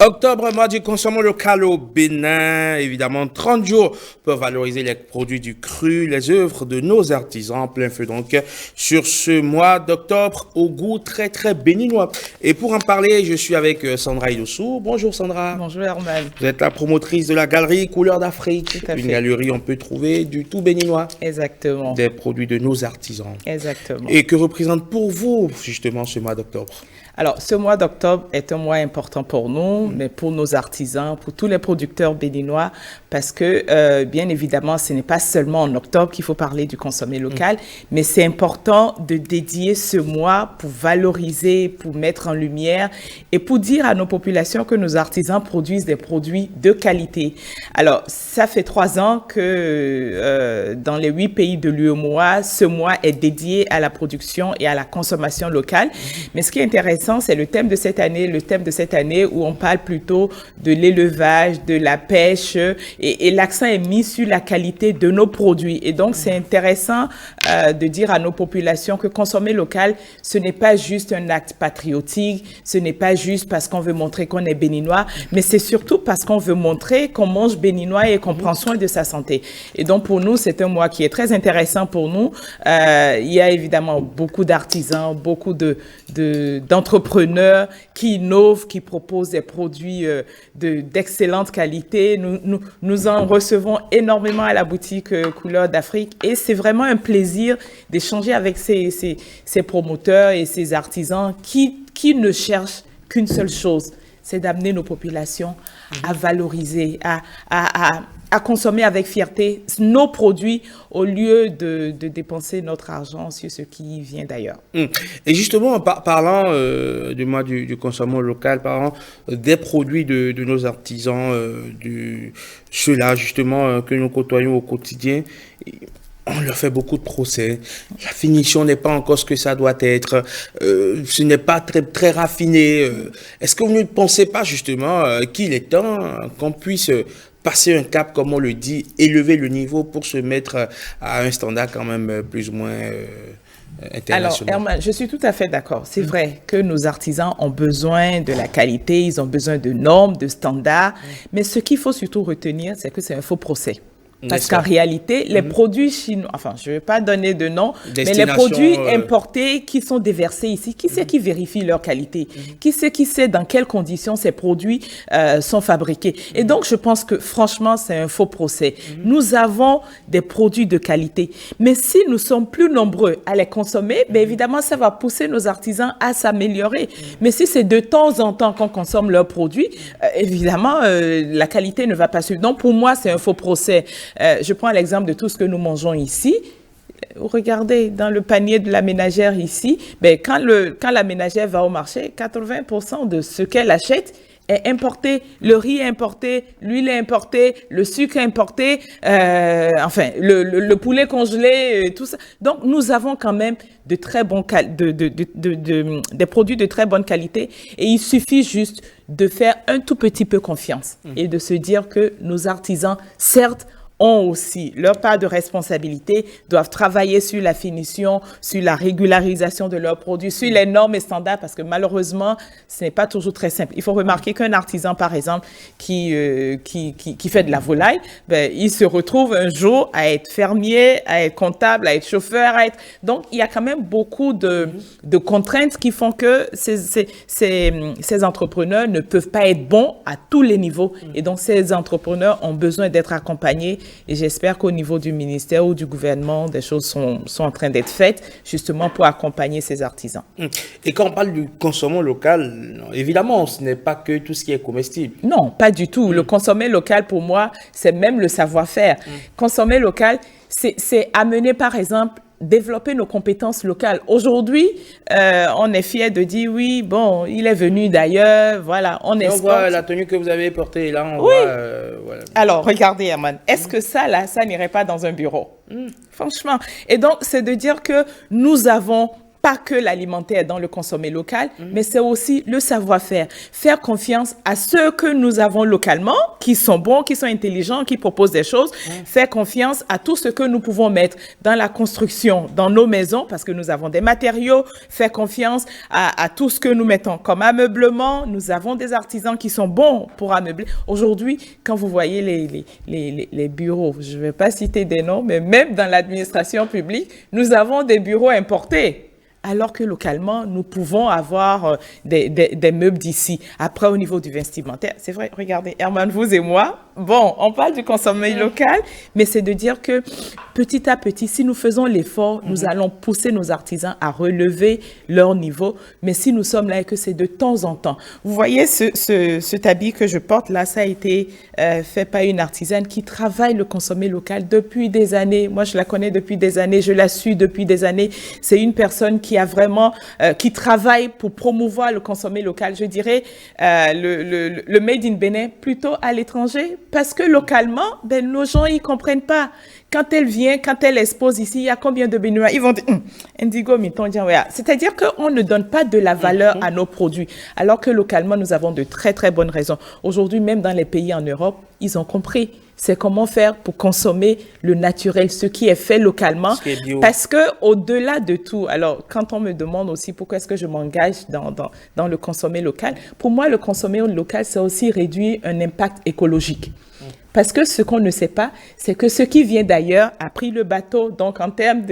Octobre, mois du consommation local au Bénin. Évidemment, 30 jours pour valoriser les produits du cru, les œuvres de nos artisans. Plein feu donc sur ce mois d'octobre au goût très très béninois. Et pour en parler, je suis avec Sandra Idossou. Bonjour Sandra. Bonjour Herman. Vous êtes la promotrice de la galerie Couleurs d'Afrique. Une galerie où on peut trouver du tout béninois. Exactement. Des produits de nos artisans. Exactement. Et que représente pour vous justement ce mois d'octobre? Alors, ce mois d'octobre est un mois important pour nous, mais pour nos artisans, pour tous les producteurs béninois, parce que, bien évidemment, ce n'est pas seulement en octobre qu'il faut parler du consommé local, mais c'est important de dédier ce mois pour valoriser, pour mettre en lumière et pour dire à nos populations que nos artisans produisent des produits de qualité. Alors, ça fait 3 ans que dans les 8 pays de l'UEMOA, ce mois est dédié à la production et à la consommation locale. Mais ce qui est intéressant, c'est le thème de cette année, où on parle plutôt de l'élevage, de la pêche, et l'accent est mis sur la qualité de nos produits. Et donc, c'est intéressant de dire à nos populations que consommer local, ce n'est pas juste un acte patriotique, ce n'est pas juste parce qu'on veut montrer qu'on est béninois, mais c'est surtout parce qu'on veut montrer qu'on mange béninois et qu'on prend soin de sa santé. Et donc, pour nous, c'est un mois qui est très intéressant pour nous. Il y a évidemment beaucoup d'artisans, beaucoup d'entrepreneurs qui innovent, qui proposent des produits d'excellente qualité. Nous en recevons énormément à la boutique Couleurs d'Afrique et c'est vraiment un plaisir d'échanger avec ces promoteurs et ces artisans qui ne cherchent qu'une seule chose, c'est d'amener nos populations à valoriser, à consommer avec fierté nos produits au lieu de dépenser notre argent sur ce qui vient d'ailleurs. Et justement, parlant du mois du consommation local, parlant des produits de nos artisans, ceux-là justement que nous côtoyons au quotidien, on leur fait beaucoup de procès. La finition n'est pas encore ce que ça doit être. Ce n'est pas très raffiné. Est-ce que vous ne pensez pas justement qu'il est temps qu'on puisse passer un cap, comme on le dit, élever le niveau pour se mettre à un standard quand même plus ou moins international? Alors, Herman, je suis tout à fait d'accord. C'est vrai que nos artisans ont besoin de la qualité, ils ont besoin de normes, de standards. Mais ce qu'il faut surtout retenir, c'est que c'est un faux procès. Parce qu'en réalité, les produits chinois, enfin, je ne vais pas donner de nom, mais les produits importés qui sont déversés ici, qui c'est qui vérifie leur qualité? Qui sait dans quelles conditions ces produits sont fabriqués? Et donc, je pense que franchement, c'est un faux procès. Nous avons des produits de qualité. Mais si nous sommes plus nombreux à les consommer, bien évidemment, ça va pousser nos artisans à s'améliorer. Mais si c'est de temps en temps qu'on consomme leurs produits, évidemment, la qualité ne va pas suivre. Donc, pour moi, c'est un faux procès. Je prends l'exemple de tout ce que nous mangeons ici. Regardez, dans le panier de la ménagère ici, ben, quand la ménagère va au marché, 80% de ce qu'elle achète est importé. Le riz est importé, l'huile est importée, le sucre est importé, enfin, le poulet congelé, tout ça. Donc, nous avons quand même de très bons des produits de très bonne qualité et il suffit juste de faire un tout petit peu confiance et de se dire que nos artisans, certes, ont aussi leur part de responsabilité, doivent travailler sur la finition, sur la régularisation de leurs produits, sur les normes et standards, parce que malheureusement, ce n'est pas toujours très simple. Il faut remarquer qu'un artisan, par exemple, qui fait de la volaille, ben, il se retrouve un jour à être fermier, à être comptable, à être chauffeur, Donc, il y a quand même beaucoup de contraintes qui font que ces entrepreneurs ne peuvent pas être bons à tous les niveaux. Et donc, ces entrepreneurs ont besoin d'être accompagnés. Et j'espère qu'au niveau du ministère ou du gouvernement, des choses sont en train d'être faites justement pour accompagner ces artisans. Et quand on parle du consommation local, évidemment, ce n'est pas que tout ce qui est comestible. Non, pas du tout. Le consommer local, pour moi, c'est même le savoir-faire. Consommer local, c'est amener, par exemple, développer nos compétences locales. Aujourd'hui, on est fiers de dire, oui, bon, il est venu d'ailleurs, voilà, on exporte. On voit la tenue que vous avez portée, là, on voit... voilà. Alors, regardez, Herman, est-ce que ça, là, ça n'irait pas dans un bureau? Franchement. Et donc, c'est de dire que nous avons pas que l'alimentaire dans le consommer local, mais c'est aussi le savoir-faire. Faire confiance à ceux que nous avons localement, qui sont bons, qui sont intelligents, qui proposent des choses. Faire confiance à tout ce que nous pouvons mettre dans la construction, dans nos maisons, parce que nous avons des matériaux. Faire confiance à tout ce que nous mettons comme ameublement. Nous avons des artisans qui sont bons pour ameubler. Aujourd'hui, quand vous voyez les bureaux, je ne vais pas citer des noms, mais même dans l'administration publique, nous avons des bureaux importés. Alors que localement, nous pouvons avoir des meubles d'ici. Après, au niveau du vestimentaire, c'est vrai, regardez, Herman, vous et moi, bon, on parle du consommer local, mais c'est de dire que petit à petit, si nous faisons l'effort, nous allons pousser nos artisans à relever leur niveau. Mais si nous sommes là et que c'est de temps en temps. Vous voyez, cet habit que je porte là, ça a été fait par une artisane qui travaille le consommer local depuis des années. Moi, je la connais depuis des années, je la suis depuis des années. C'est une personne qui a vraiment, qui travaille pour promouvoir le consommer local. Je dirais le Made in Bénin plutôt à l'étranger, parce que localement, ben, nos gens, ils comprennent pas. Quand elle vient, quand elle expose ici, il y a combien de Béninois? Ils vont dire, Indigo, c'est-à-dire qu'on ne donne pas de la valeur à nos produits, alors que localement, nous avons de très, très bonnes raisons. Aujourd'hui, même dans les pays en Europe, ils ont compris. C'est comment faire pour consommer le naturel, ce qui est fait localement. Parce que au-delà de tout, alors quand on me demande aussi pourquoi est-ce que je m'engage dans le consommer local, pour moi, le consommer local, c'est aussi réduire un impact écologique. Parce que ce qu'on ne sait pas, c'est que ce qui vient d'ailleurs a pris le bateau. Donc, en termes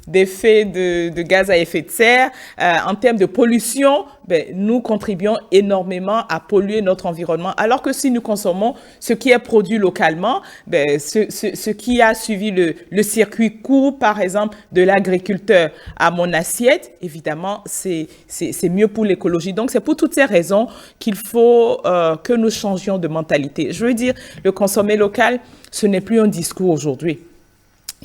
d'effet de gaz à effet de serre, en termes de pollution, ben, nous contribuons énormément à polluer notre environnement. Alors que si nous consommons ce qui est produit localement, ben, ce qui a suivi le circuit court, par exemple, de l'agriculteur à mon assiette, évidemment, c'est mieux pour l'écologie. Donc, c'est pour toutes ces raisons qu'il faut que nous changions de mentalité. Je veux dire, le consommer local, ce n'est plus un discours aujourd'hui.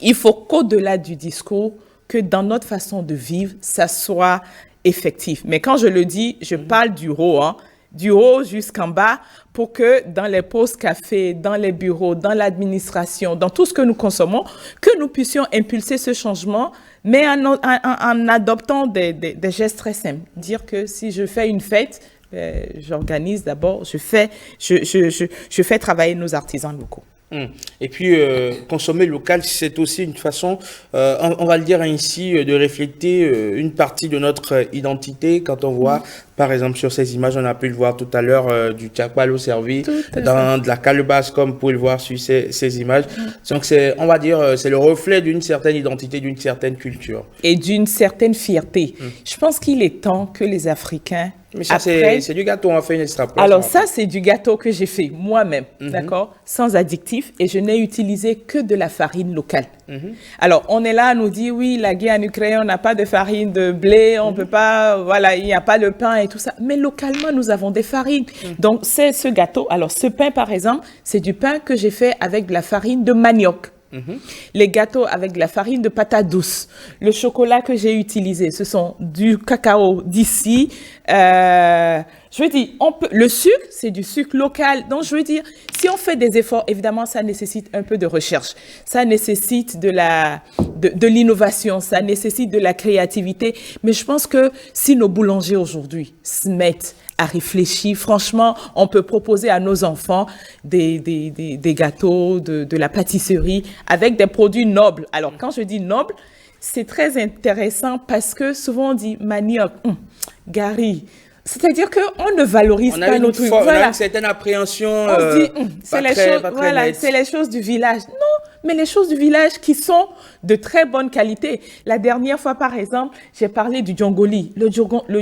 Il faut qu'au-delà du discours, que dans notre façon de vivre, ça soit effectif. Mais quand je le dis, je parle du haut jusqu'en bas, pour que dans les pauses café, dans les bureaux, dans l'administration, dans tout ce que nous consommons, que nous puissions impulser ce changement, mais en adoptant des gestes très simples. Dire que si je fais une fête, j'organise d'abord, je fais travailler nos artisans locaux. Et puis, consommer local, c'est aussi une façon, on va le dire ainsi, de refléter une partie de notre identité. Quand on voit, par exemple, sur ces images, on a pu le voir tout à l'heure, du tchakpalo servi dans de la calebasse, comme vous pouvez le voir sur ces images. Donc, on va dire, c'est le reflet d'une certaine identité, d'une certaine culture. Et d'une certaine fierté. Je pense qu'il est temps que les Africains... Mais ça, c'est du gâteau, on a fait une extrapolation. Alors ça, c'est du gâteau que j'ai fait moi-même, d'accord, sans additifs, et je n'ai utilisé que de la farine locale. Alors, on est là à nous dire, oui, la guerre en Ukraine, on n'a pas de farine de blé, on peut pas, voilà, il n'y a pas de pain et tout ça. Mais localement, nous avons des farines. Donc, c'est ce gâteau. Alors, ce pain, par exemple, c'est du pain que j'ai fait avec de la farine de manioc. Les gâteaux avec de la farine de patate douce. Le chocolat que j'ai utilisé, ce sont du cacao d'ici. Je veux dire, le sucre, c'est du sucre local. Donc, je veux dire, si on fait des efforts, évidemment, ça nécessite un peu de recherche. Ça nécessite de l'innovation. Ça nécessite de la créativité. Mais je pense que si nos boulangers aujourd'hui se mettent à réfléchir, franchement, on peut proposer à nos enfants des gâteaux, de la pâtisserie avec des produits nobles. Alors, quand je dis nobles, c'est très intéressant parce que souvent on dit manioc, gari. C'est-à-dire qu'on ne valorise pas nos trucs. On a une certaine appréhension. On se dit, c'est les choses du village. Non, mais les choses du village qui sont de très bonne qualité. La dernière fois, par exemple, j'ai parlé du djongoli. Le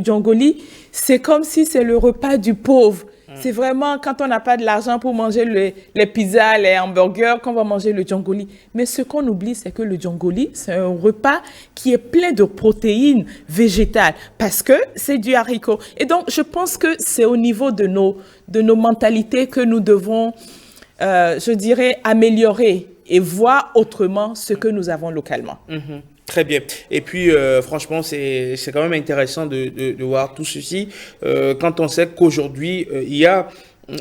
djongoli, c'est comme si c'est le repas du pauvre. C'est vraiment quand on n'a pas de l'argent pour manger les pizzas, les hamburgers, qu'on va manger le djongoli. Mais ce qu'on oublie, c'est que le djongoli, c'est un repas qui est plein de protéines végétales parce que c'est du haricot. Et donc, je pense que c'est au niveau de nos mentalités que nous devons, je dirais, améliorer et voir autrement ce que nous avons localement. Très bien. Et puis, franchement, c'est quand même intéressant de voir tout ceci quand on sait qu'aujourd'hui, il y a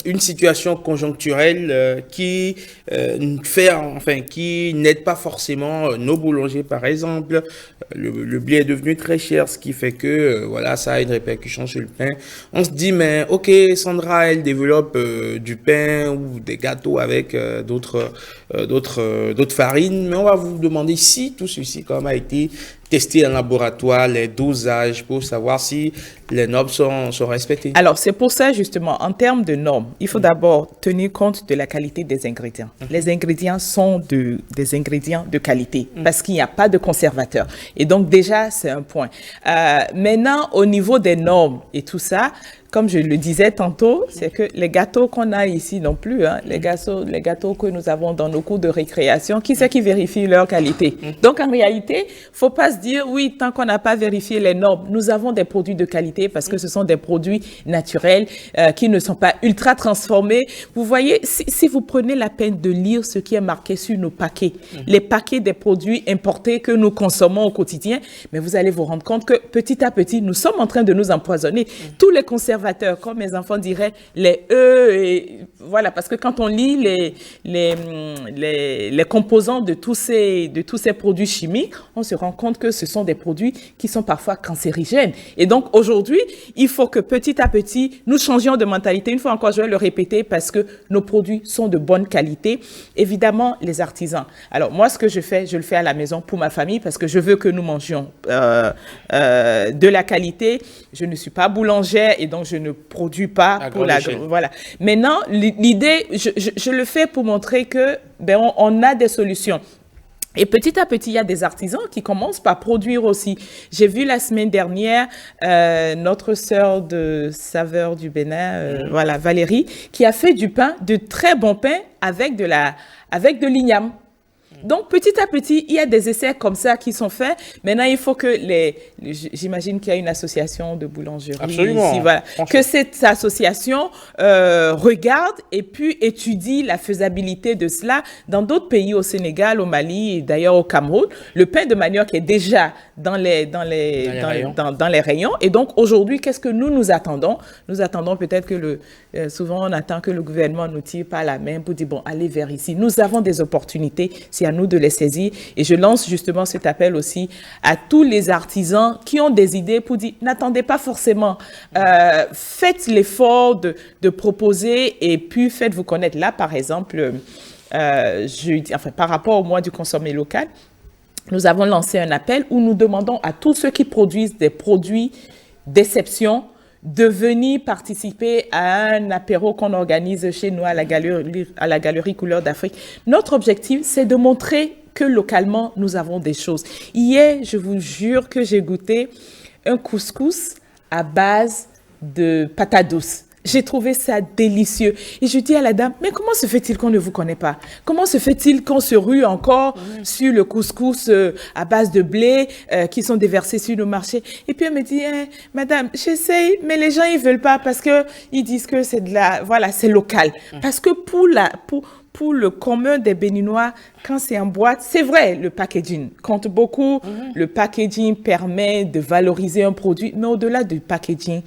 une situation conjoncturelle qui qui n'aide pas forcément nos boulangers, par exemple. Le blé est devenu très cher, ce qui fait que voilà, ça a une répercussion sur le pain. On se dit, mais ok, Sandra, elle développe du pain ou des gâteaux avec d'autres farines, mais on va vous demander si tout ceci comme a été testé en laboratoire, les dosages pour savoir si les normes sont respectées. Alors, c'est pour ça, justement, en termes de normes, il faut d'abord tenir compte de la qualité des ingrédients. Les ingrédients sont des ingrédients de qualité parce qu'il n'y a pas de conservateur. Et donc, déjà, c'est un point. Maintenant, au niveau des normes et tout ça, comme je le disais tantôt, c'est que les gâteaux qu'on a ici non plus, hein, les gâteaux que nous avons dans nos cours de récréation, qui c'est qui vérifie leur qualité? Donc, en réalité, faut pas se dire, oui, tant qu'on n'a pas vérifié les normes, nous avons des produits de qualité parce que ce sont des produits naturels qui ne sont pas ultra transformés. Vous voyez, si vous prenez la peine de lire ce qui est marqué sur nos paquets, les paquets des produits importés que nous consommons au quotidien, mais vous allez vous rendre compte que petit à petit, nous sommes en train de nous empoisonner. Tous les conservateurs, comme mes enfants diraient, les E, et voilà, parce que quand on lit les composants de tous ces produits chimiques, on se rend compte que ce sont des produits qui sont parfois cancérigènes. Et donc, aujourd'hui, il faut que petit à petit, nous changions de mentalité. Une fois encore, je vais le répéter parce que nos produits sont de bonne qualité. Évidemment, les artisans. Alors, moi, ce que je le fais à la maison pour ma famille parce que je veux que nous mangions de la qualité. Je ne suis pas boulangère et donc je ne produis pas pour la... Voilà. Maintenant, l'idée, je le fais pour montrer que on a des solutions. Et petit à petit, il y a des artisans qui commencent par produire aussi. J'ai vu la semaine dernière notre sœur de Saveur du Bénin, voilà, Valérie, qui a fait du pain, de très bon pain avec de l'igname. Donc, petit à petit, il y a des essais comme ça qui sont faits. Maintenant, il faut que j'imagine qu'il y a une association de boulangerie. Absolument. Ici, voilà. Que cette association regarde et puis étudie la faisabilité de cela dans d'autres pays, au Sénégal, au Mali et d'ailleurs au Cameroun. Le pain de manioc est déjà dans les rayons. Et donc, aujourd'hui, qu'est-ce que nous attendons? Nous attendons peut-être que souvent, on attend que le gouvernement nous tire par la main pour dire, bon, allez vers ici. Nous avons des opportunités. C'est à nous de les saisir. Et je lance justement cet appel aussi à tous les artisans qui ont des idées pour dire, n'attendez pas forcément. Faites l'effort de proposer et puis faites-vous connaître. Là, par exemple, par rapport au mois du consommé local, nous avons lancé un appel où nous demandons à tous ceux qui produisent des produits d'exception de venir participer à un apéro qu'on organise chez nous à la Galerie Couleur d'Afrique. Notre objectif, c'est de montrer que localement, nous avons des choses. Hier, je vous jure que j'ai goûté un couscous à base de patates douces. J'ai trouvé ça délicieux. Et je dis à la dame, mais comment se fait-il qu'on ne vous connaît pas? Comment se fait-il qu'on se rue encore sur le couscous à base de blé qui sont déversés sur nos marchés? Et puis elle me dit, madame, j'essaye, mais les gens, ils veulent pas parce que ils disent que c'est c'est local. Parce que pour le commun des Béninois, quand c'est en boîte, c'est vrai, le packaging compte beaucoup. Le packaging permet de valoriser un produit, mais au-delà du packaging,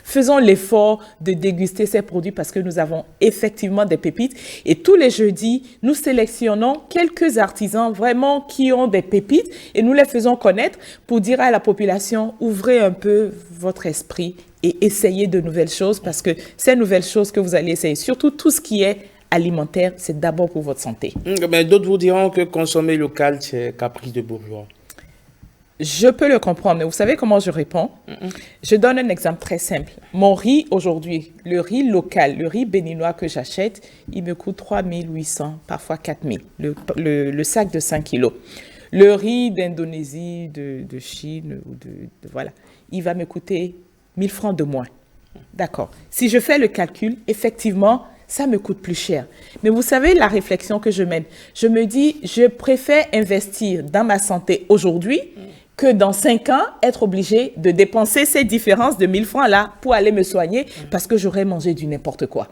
faisons l'effort de déguster ces produits parce que nous avons effectivement des pépites. Et tous les jeudis, nous sélectionnons quelques artisans vraiment qui ont des pépites et nous les faisons connaître pour dire à la population, ouvrez un peu votre esprit et essayez de nouvelles choses parce que ces nouvelles choses que vous allez essayer, surtout tout ce qui est alimentaire, c'est d'abord pour votre santé. Mais d'autres vous diront que consommer local, c'est caprice de bourgeois. Je peux le comprendre, mais vous savez comment je réponds? Je donne un exemple très simple. Mon riz aujourd'hui, le riz local, le riz béninois que j'achète, il me coûte 3 800, parfois 4 000, le sac de 5 kilos. Le riz d'Indonésie, de Chine, voilà, il va me coûter 1 000 francs de moins. D'accord. Si je fais le calcul, effectivement, ça me coûte plus cher. Mais vous savez la réflexion que je mène? Je me dis, je préfère investir dans ma santé aujourd'hui que dans 5 ans, être obligé de dépenser ces différences de 1 000 francs là pour aller me soigner parce que j'aurais mangé du n'importe quoi.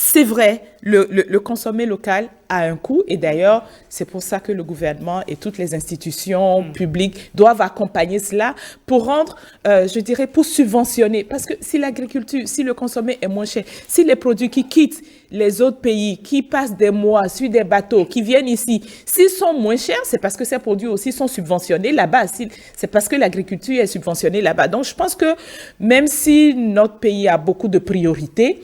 c'est vrai, le consommer local a un coût et d'ailleurs, c'est pour ça que le gouvernement et toutes les institutions publiques doivent accompagner cela pour rendre, je dirais, pour subventionner. Parce que si l'agriculture, si le consommer est moins cher, si les produits qui quittent les autres pays, qui passent des mois sur des bateaux, qui viennent ici, s'ils sont moins chers, c'est parce que ces produits aussi sont subventionnés là-bas. C'est parce que l'agriculture est subventionnée là-bas. Donc, je pense que même si notre pays a beaucoup de priorités,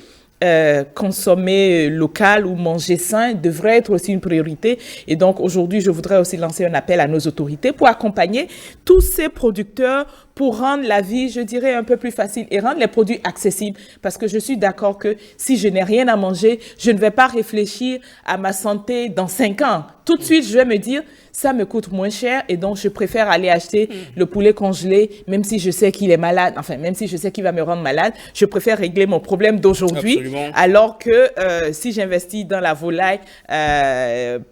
consommer local ou manger sain devrait être aussi une priorité. Et donc, aujourd'hui, je voudrais aussi lancer un appel à nos autorités pour accompagner tous ces producteurs pour rendre la vie, je dirais, un peu plus facile et rendre les produits accessibles. Parce que je suis d'accord que si je n'ai rien à manger, je ne vais pas réfléchir à ma santé dans 5 ans. Tout de suite, je vais me dire, ça me coûte moins cher et donc je préfère aller acheter le poulet congelé, même si je sais qu'il est malade, enfin, même si je sais qu'il va me rendre malade, je préfère régler mon problème d'aujourd'hui, alors que si j'investis dans la volaille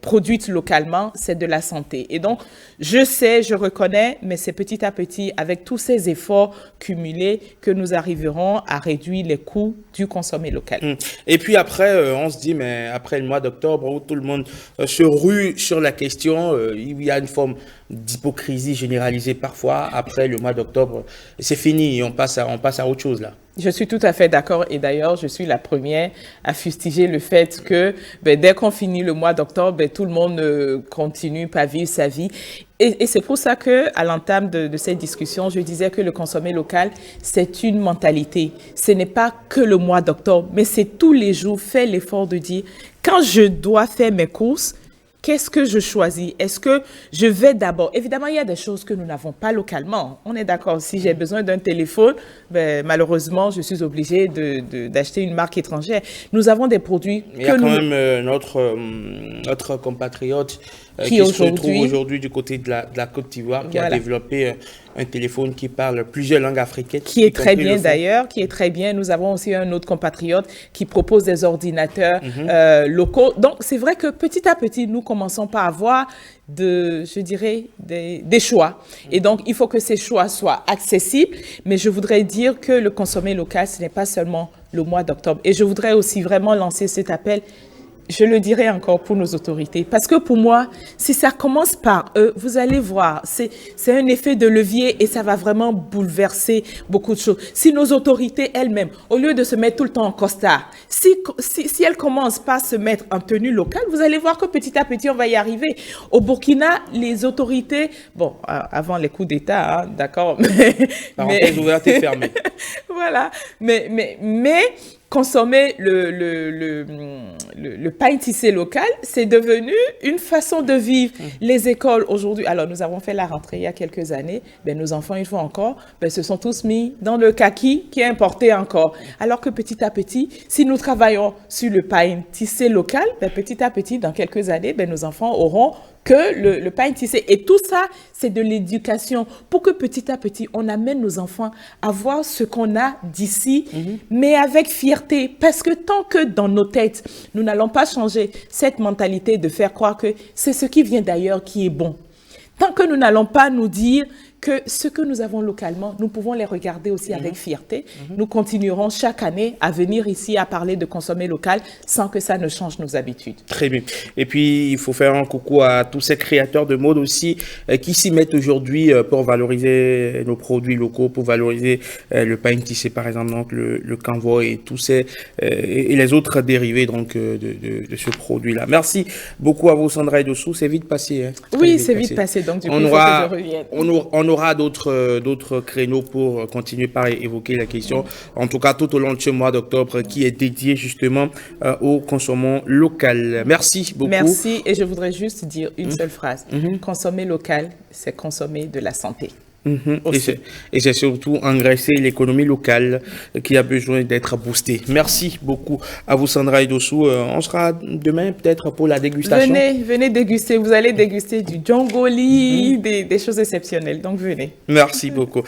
produite localement, c'est de la santé. Et donc, je sais, je reconnais, mais c'est petit à petit, avec tous ces efforts cumulés, que nous arriverons à réduire les coûts du consommé local. Et puis après, on se dit, mais après le mois d'octobre, où tout le monde se rue sur la question, il y a une forme d'hypocrisie généralisée parfois. Après le mois d'octobre, c'est fini, on passe à autre chose là. Je suis tout à fait d'accord et d'ailleurs, je suis la première à fustiger le fait que dès qu'on finit le mois d'octobre, tout le monde continue pas vivre sa vie. Et c'est pour ça que, à l'entame de cette discussion, je disais que le consommer local, c'est une mentalité. Ce n'est pas que le mois d'octobre, mais c'est tous les jours. Faire l'effort de dire, quand je dois faire mes courses, qu'est-ce que je choisis? Est-ce que je vais d'abord... Évidemment, il y a des choses que nous n'avons pas localement. On est d'accord. Si j'ai besoin d'un téléphone, malheureusement, je suis obligée d'acheter une marque étrangère. Nous avons des produits Il y a quand même notre compatriote qui se retrouve aujourd'hui du côté de la Côte d'Ivoire, qui a développé un téléphone qui parle plusieurs langues africaines. Qui est très bien d'ailleurs, qui est très bien. Nous avons aussi un autre compatriote qui propose des ordinateurs locaux. Donc, c'est vrai que petit à petit, nous commençons par avoir je dirais, des choix. Et donc, il faut que ces choix soient accessibles. Mais je voudrais dire que le consommer local, ce n'est pas seulement le mois d'octobre. Et je voudrais aussi vraiment lancer cet appel. Je le dirai encore pour nos autorités. Parce que pour moi, si ça commence par eux, vous allez voir, c'est un effet de levier et ça va vraiment bouleverser beaucoup de choses. Si nos autorités elles-mêmes, au lieu de se mettre tout le temps en costard, si elles commencent par se mettre en tenue locale, vous allez voir que petit à petit, on va y arriver. Au Burkina, les autorités, bon, avant les coups d'État, hein, d'accord, parenthèse ouverte et fermée. Voilà, mais consommer le pain tissé local, c'est devenu une façon de vivre. Les écoles aujourd'hui, alors nous avons fait la rentrée il y a quelques années, nos enfants, une fois encore, se sont tous mis dans le kaki qui est importé encore. Alors que petit à petit, si nous travaillons sur le pain tissé local, petit à petit, dans quelques années, nos enfants auront que le pain tissé. Et tout ça, c'est de l'éducation pour que petit à petit, on amène nos enfants à voir ce qu'on a d'ici, mais avec fierté. Parce que tant que dans nos têtes, nous n'allons pas changer cette mentalité de faire croire que c'est ce qui vient d'ailleurs qui est bon. Tant que nous n'allons pas nous dire que ce que nous avons localement, nous pouvons les regarder aussi avec fierté. Nous continuerons chaque année à venir ici à parler de consommer local sans que ça ne change nos habitudes. Très bien. Et puis, il faut faire un coucou à tous ces créateurs de mode aussi qui s'y mettent aujourd'hui pour valoriser nos produits locaux, pour valoriser le pain tissé, par exemple, donc le canvas et tous ces et les autres dérivés donc de ce produit-là. Merci beaucoup à vous, Sandra Idossou. C'est vite passé. Hein. Oui, c'est vite passé. Donc, du coup, il faut que je revienne. On aura d'autres créneaux pour continuer par évoquer la question. En tout cas, tout au long de ce mois d'octobre qui est dédié justement au consommation local. Merci beaucoup. Merci. Et je voudrais juste dire une seule phrase. Consommer local, c'est consommer de la santé. Et c'est surtout engraisser l'économie locale qui a besoin d'être boostée. Merci beaucoup à vous, Sandra Idossou. On sera demain peut-être pour la dégustation. Venez déguster. Vous allez déguster du djongoli, des choses exceptionnelles. Donc venez. Merci beaucoup.